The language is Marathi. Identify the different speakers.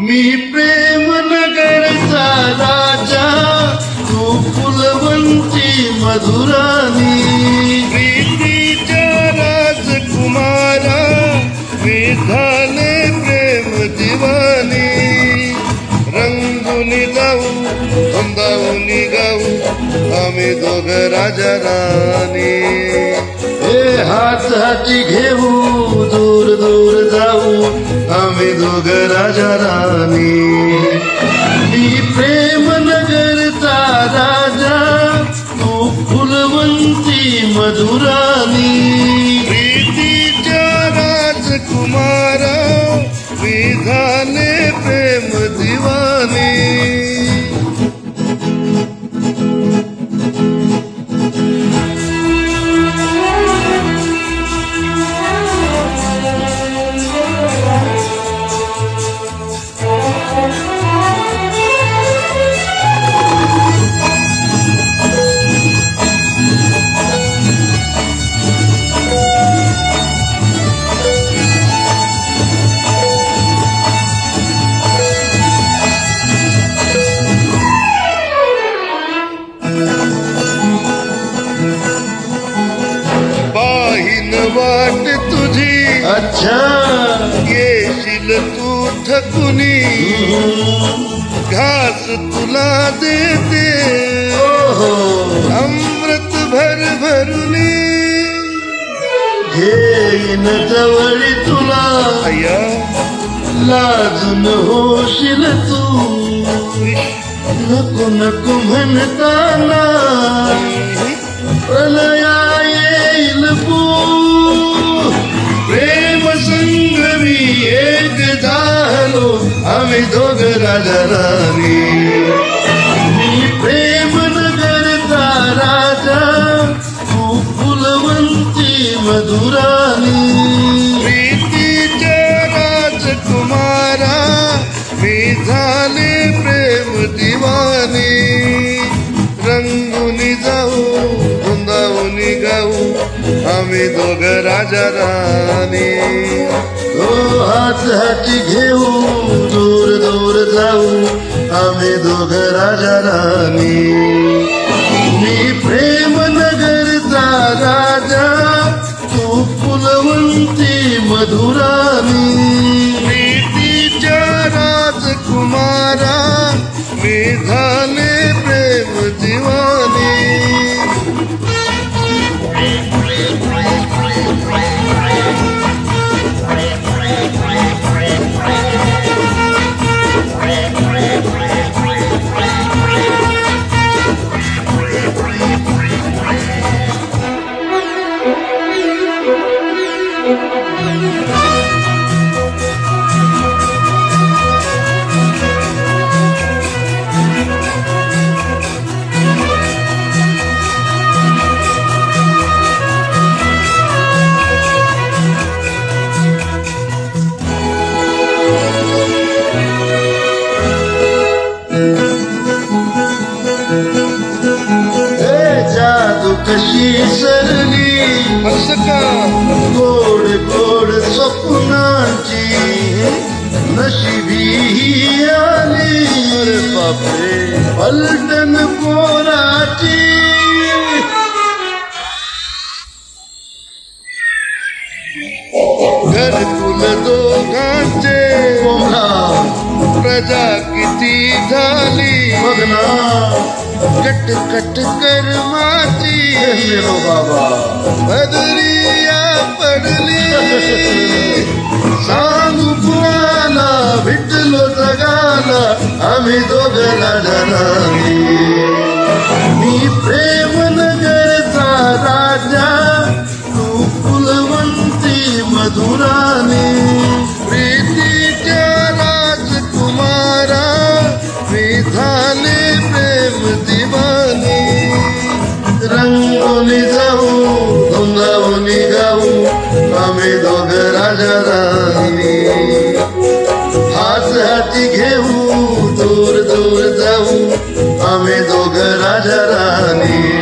Speaker 1: मी प्रेम नगरचा राजा, तू फुलवंती मधुरानी, प्रीतीच्या राजकुमारा, मी झाले प्रेम दिवानी. रंगुनी जाऊ वृंदावनी गाऊ, आम्ही दोघ राजा राणी. हे हात हाती घेऊ दूर दूर जाऊ, आम्ही दोघ राजा राणी. मी प्रेम नगरचा राजा, तू फुलवंती मधुरानी, प्रीतीच्या राजकुमारा, मी झाले प्रेम दिवानी. वाट तुझी अच्छा, येशील तू थकुनी, घास तुला देते अमृत भरभरुनी. घेईन जवळी तुला लाजून होशील तू, नको नको म्हणताना प्रलया येईल पू. प्रेम संगमी एक झालो, आम्ही दोघ राजा राणी. मी प्रेम नगरचा राजा, तू फुलवंती मधुरानी, प्रीतीच्या राजकुमारा, मी झाले प्रेम दिवानी. रंगुनी जाऊ वृंदावनी गाऊ, आम्ही दोघ राजा राणी. तो हात हाती घेऊ दूर दूर जाऊ, आम्ही दोघ राजा राणी. मी प्रेम नगरचा राजा, तू फुलवंती मधुरानी, प्रीतीच्या राजकुमारा, मी झाले प्रेम दिवानी. कशी सरली हसका गोड गोड स्वप्नांची, नशिबी ही आली बापरे पलटण पोराची. घरकुल दोघांचे प्रजा किती झाली बघना, कटकट कर्माची बाबा बदलिया पडली. सांगू कुणाला भेटलो जगाला, आम्ही दोघ राजा राणी. मी प्रेम नगर मधुराने प्रीतीच्या राजकुमारा मी झाले प्रेम दिवाने रंगोली जाऊ धुंगावूनी गाऊ आम्ही दोघं राजा राणी हात हाती घेऊ दूर दूर जाऊ आम्ही दोघं राजा राणी